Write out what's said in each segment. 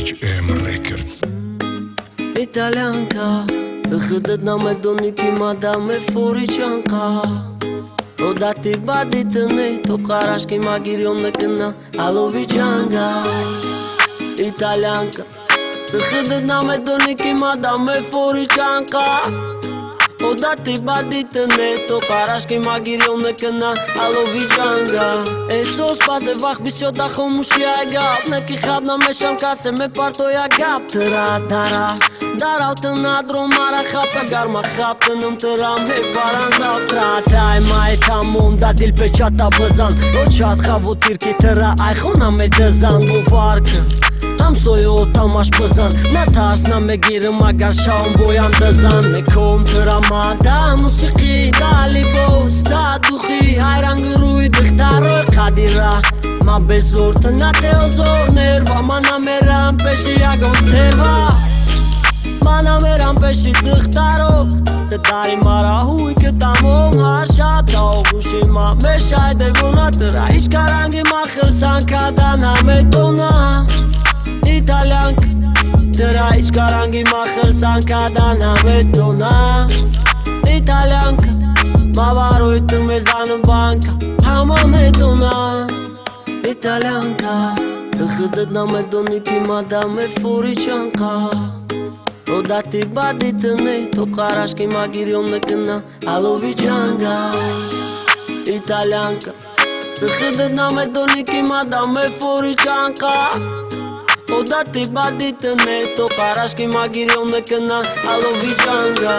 HM Records. Italianka Хъдът на медоники мадаме форичанка Одати бадите не То карашки магирион мекена аловичанга Italianka Хъдът на медоники мадаме форичанка Odati badite ne to karashki magirion mekena alovijanga Esos pase vach bisyo da khomushi agap Neki khadna mesham kase me parto ya gap Tera dara Dara utna dromara khapka garma khapka num teram he paran zavtra Tay mai tamum da dil pe chata bazan O chat khabutir ki tera ay khona me dezan bu farkı Hamsoyo tamash pëzën Në tars në me girë magar shaun bojan dëzën Me kom të ramada Musiki dali bos Da duhi hajran gëruj dëktaroj kadira Ma bezor të nga te ozor nerva Ma në meran peshi agon sterva Ma në meran peshi dëktaro Këtari mara huj këta mong Hasha ta o gushima Me shajde vuna tëra Ishkarangi ma khëlsan kadana me tona Italianka Tera ishkarangi ma khëlsan kadana me tona Italianka Ma varoj të me zanë banka Hama me tona Italianka Të khëdët na me doni ki ma da me foriqanka Odati badit të ne To karashki ma girion me këna alovijanga Italianka Të khëdët na me doni ki ma da me foriqanka Odati badite ne To karashki magirion me këna alovijanga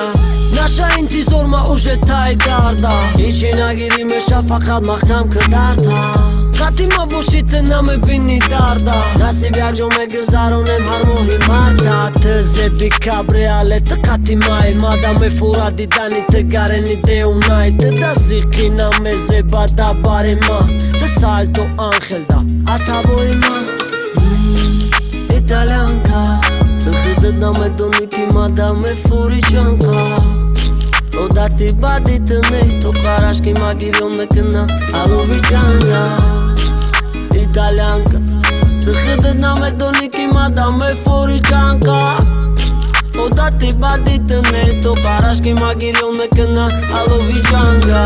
Nasha intizor ma ushe taj darda Iqi na giri me shafakat ma kham këdarta Kati ma boshite na me bini darda Nasi vjak gjo me gëzaronem harmohi marta Të zebi kabriale të kati maj Mada me fura didani të gareni dhe unaj Të da zikina me zeba da bare ma Të salto angel da asavoj ma Italianka Të khëdët na me doni ki ma da me foriqanka Odati badit të ne To karashki magirion me këna alovijanga Italianka Të khëdët na me doni ki ma da me foriqanka Odati badit të ne To karashki magirion me këna alovijanga